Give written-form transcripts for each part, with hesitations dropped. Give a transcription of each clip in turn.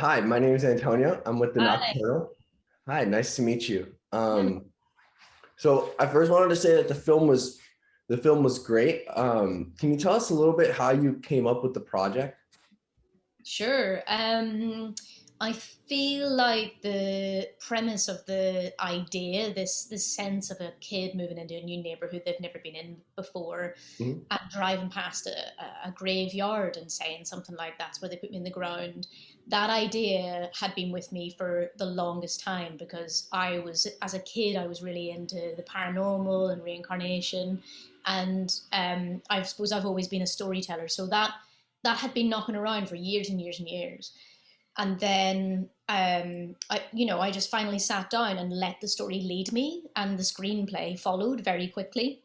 Hi, my name is Antonio. I'm with the Hi. Nocturnal. Hi, nice to meet you. Yeah, So I first wanted to say that the film was great. Can you tell us a little bit how you came up with the project? sure. I feel like the premise of the idea, this sense of a kid moving into a new neighborhood they've never been in before, Mhm. and driving past a graveyard and saying something like that's where they put me in the ground. That idea had been with me for the longest time because as a kid, I was really into the paranormal and reincarnation, and I suppose I've always been a storyteller. So that had been knocking around for years and years and years. And then I just finally sat down and let the story lead me, and the screenplay followed very quickly.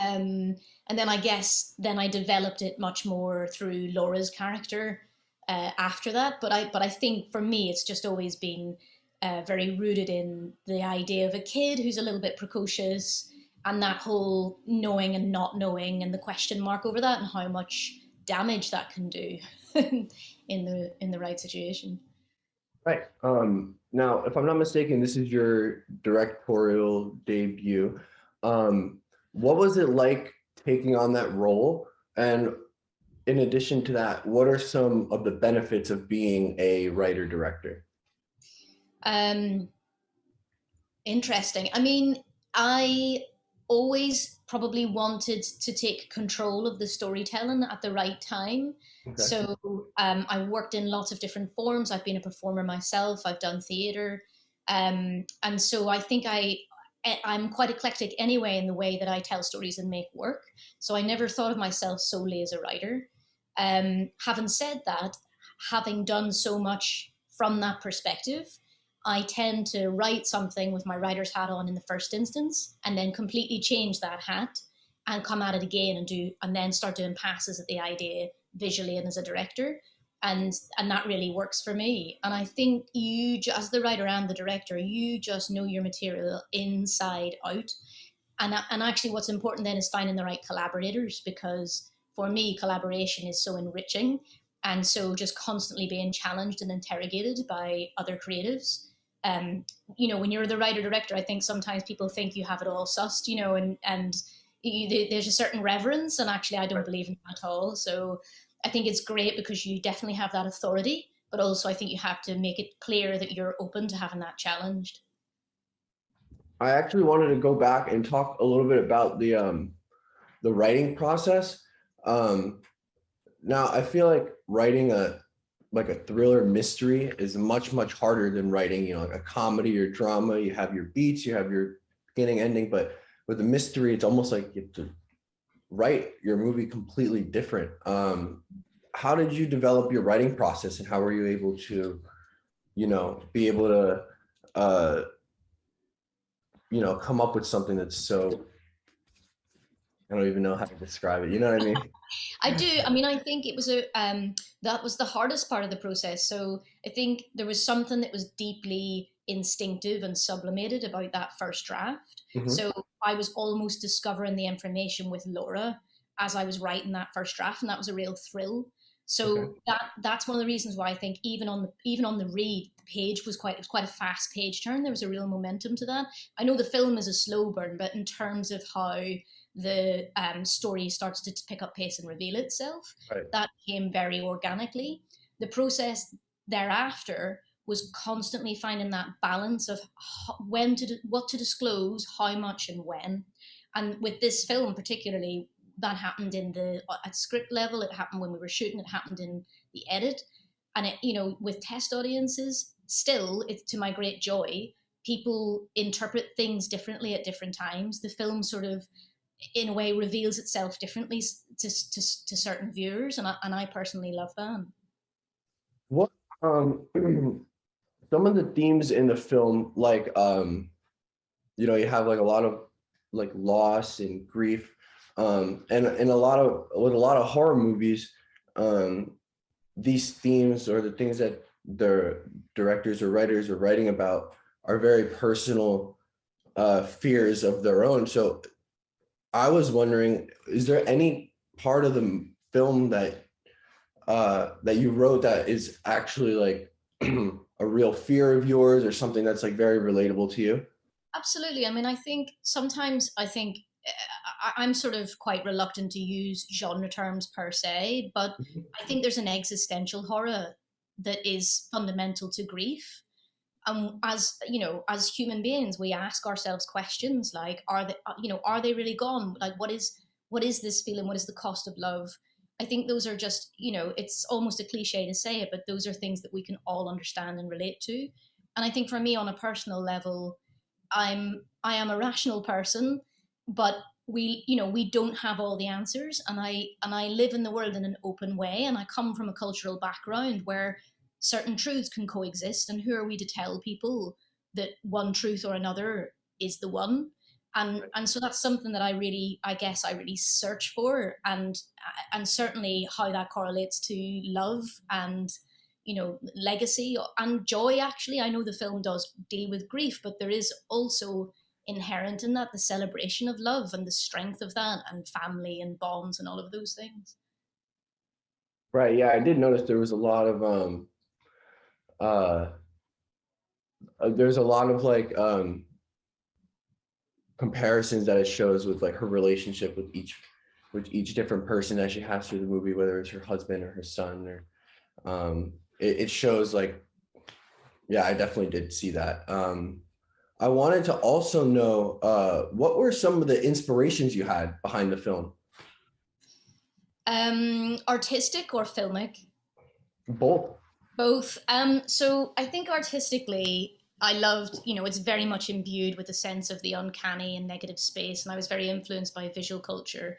Um, and then I guess then I developed it much more through Laura's character after that. But I think for me, it's just always been very rooted in the idea of a kid who's a little bit precocious, and that whole knowing and not knowing, and the question mark over that, and how much damage that can do in the right situation. Right. Now, if I'm not mistaken, this is your directorial debut. What was it like taking on that role? And in addition to that, what are some of the benefits of being a writer director? Um, Interesting. I mean, I always probably wanted to take control of the storytelling at the right time. Okay. So I worked in lots of different forms. I've been a performer myself. I've done theater, and so I think I'm quite eclectic anyway in the way that I tell stories and make work. So I never thought of myself solely as a writer. Having said that, having done so much from that perspective, I tend to write something with my writer's hat on in the first instance, and then completely change that hat and come at it again and then start doing passes at the idea visually and as a director. And that really works for me. And I think as the writer and the director, you just know your material inside out. And actually, what's important then is finding the right collaborators, because for me, collaboration is so enriching. And so just constantly being challenged and interrogated by other creatives. Um, when you're the writer director, I think sometimes people think you have it all sussed, and there's a certain reverence, and actually, I don't believe in that at all. So I think it's great because you definitely have that authority, but also I think you have to make it clear that you're open to having that challenged. I actually wanted to go back and talk a little bit about the writing process. Um, Now I feel like writing a thriller mystery is much harder than writing, like a comedy or drama. You have your beats, you have your beginning, ending, but with a mystery, it's almost like you have to write your movie completely different. How did you develop your writing process, and how were you able to, be able to, uh, come up with something that's so, I don't even know how to describe it. You know what I mean? I do. I mean, I think it was a that was the hardest part of the process. So I think there was something that was deeply instinctive and sublimated about that first draft. Mhm. So I was almost discovering the information with Laura as I was writing that first draft, and that was a real thrill. Okay. So that's one of the reasons why I think even on the read, the page was quite a fast page turn. There was a real momentum to that. I know the film is a slow burn, but in terms of how the story starts to pick up pace and reveal itself. Right. That came very organically. The process thereafter was constantly finding that balance of what to disclose, how much, and when. And with this film particularly, that happened at script level. It happened when we were shooting. It happened in the edit, and with test audiences, still, it's to my great joy. People interpret things differently at different times. The film sort of in a way reveals itself differently to certain viewers, and I personally love that. What some of the themes in the film, like you have like a lot of like loss and grief, and a lot of with a lot of horror movies, um these themes or the things that the directors or writers are writing about are very personal fears of their own. So I was wondering, is there any part of the film that you wrote that is actually like a real fear of yours or something that's like very relatable to you? Absolutely. I mean, I think sometimes I'm sort of quite reluctant to use genre terms per se, but I think there's an existential horror that is fundamental to grief. As you know, as human beings, we ask ourselves questions like, are they really gone? Like, what is this feeling? What is the cost of love? I think those are just, it's almost a cliche to say it, but those are things that we can all understand and relate to. And I think for me, on a personal level, I am a rational person, but we don't have all the answers, and I live in the world in an open way, and I come from a cultural background where certain truths can coexist, and who are we to tell people that one truth or another is the one? And so that's something that I really search for, and certainly how that correlates to love and legacy and joy. Actually, I know the film does deal with grief, but there is also inherent in that the celebration of love and the strength of that, and family and bonds and all of those things. Right. Yeah, I did notice there was a lot of uh there's a lot of like comparisons that it shows with like her relationship with each different person that she has through the movie, whether it's her husband or her son, or it shows like, yeah, I definitely did see that. I wanted to also know what were some of the inspirations you had behind the film? Artistic or filmic? Both. Both. So I think artistically, I loved, it's very much imbued with a sense of the uncanny and negative space, and I was very influenced by visual culture.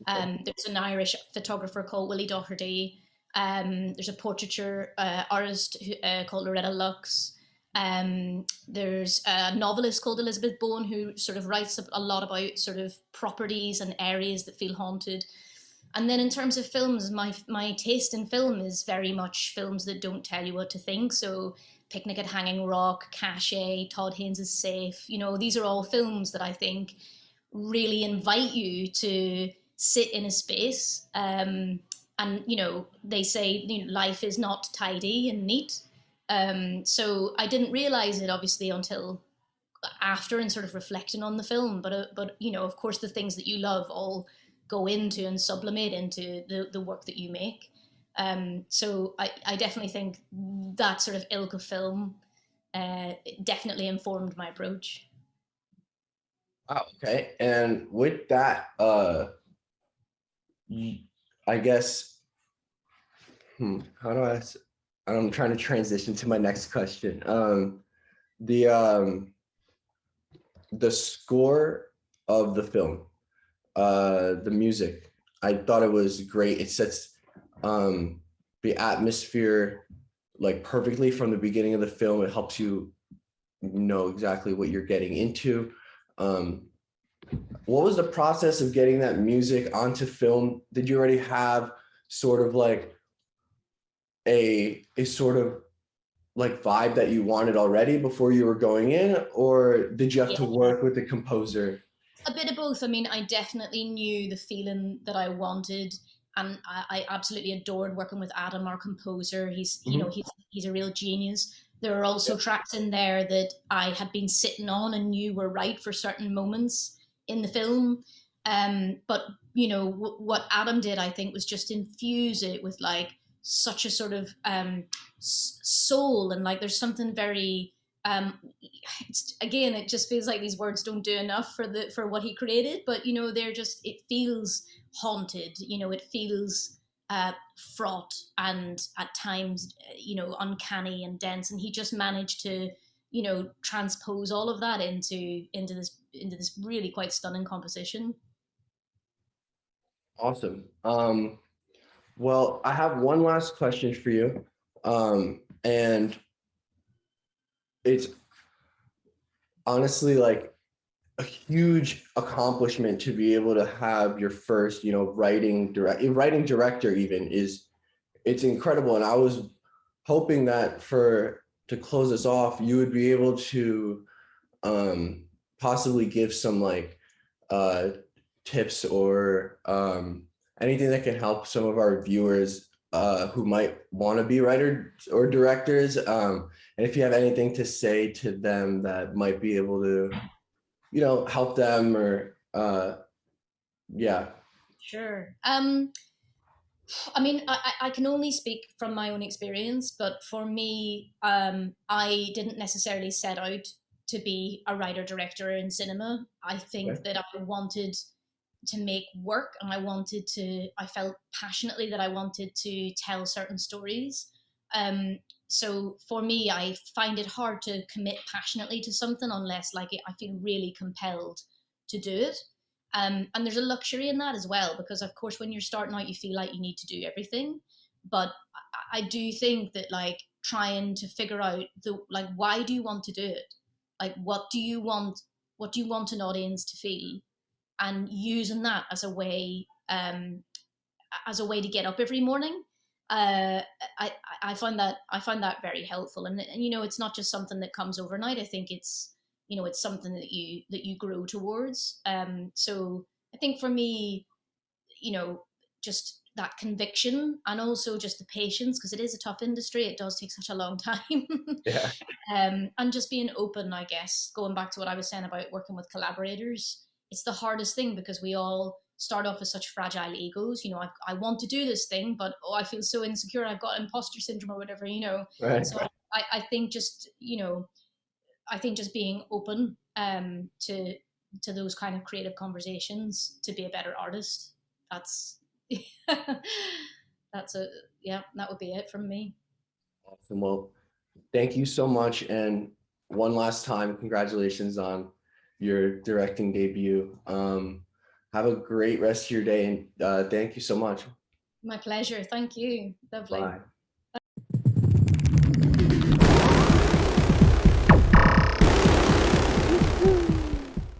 There's an Irish photographer called Willie Doherty. There's a portraiture artist called Loretta Lux. There's a novelist called Elizabeth Bowen who sort of writes a lot about sort of properties and areas that feel haunted. And then in terms of films, my taste in film is very much films that don't tell you what to think. So Picnic at Hanging Rock, Cache, Todd Haynes is Safe. These are all films that I think really invite you to sit in a space. And they say life is not tidy and neat. So I didn't realize it obviously until after and sort of reflecting on the film. But of course, the things that you love all go into and sublimate into the work that you make. So I definitely think that sort of ilk of film definitely informed my approach. Wow, okay. And with that, I guess, how do I'm trying to transition to my next question. The um, the score of the film, the music, I thought it was great. It sets um, the atmosphere like perfectly from the beginning of the film. It helps you know exactly what you're getting into. Um, what was the process of getting that music onto film? Did you already have sort of like a sort of like vibe that you wanted already before you were going in, or did you have Yeah, to work with the composer? a bit of both. I mean, I definitely knew the feeling that I wanted, and I absolutely adored working with Adam, our composer. He's, Mhm. he's a real genius. There are also Yeah. tracks in there that I had been sitting on and knew were right for certain moments in the film. But what Adam did, I think, was just infuse it with like such a sort of soul, and like there's something very again, it just feels like these words don't do enough for what he created, but they're just, it feels haunted, it feels fraught and at times uncanny and dense, and he just managed to transpose all of that into this really quite stunning composition. Awesome. Well, I have one last question for you. And it's honestly like a huge accomplishment to be able to have your first, writing director even is, it's incredible. And I was hoping that for to close us off, you would be able to um possibly give some like uh tips or anything that can help some of our viewers who might want to be writers or directors, and if you have anything to say to them that might be able to, help them, or yeah. Sure. I mean, I can only speak from my own experience, but for me, I didn't necessarily set out to be a writer director in cinema. I think Okay. that I wanted to make work, and I felt passionately that I wanted to tell certain stories. Um, so for me, I find it hard to commit passionately to something unless I feel really compelled to do it. And there's a luxury in that as well, because of course, when you're starting out, you feel like you need to do everything. But I do think that trying to figure out why do you want to do it? Like, what do you want an audience to feel? And using that as a way to get up every morning. Uh, I, I find that very helpful, and it's not just something that comes overnight. I think it's something that you grow towards. So I think for me, just that conviction, and also just the patience, because it is a tough industry. It does take such a long time. Yeah. And just being open, I guess, going back to what I was saying about working with collaborators, it's the hardest thing because we all start off with such fragile egos. I want to do this thing, but oh, I feel so insecure. I've got imposter syndrome or whatever. Right. So I think I think just being open to those kind of creative conversations to be a better artist. That's that's a yeah. That would be it from me. Awesome. Well, thank you so much. And one last time, congratulations on your directing debut. Have a great rest of your day, and thank you so much. My pleasure. Thank you. Lovely. Bye.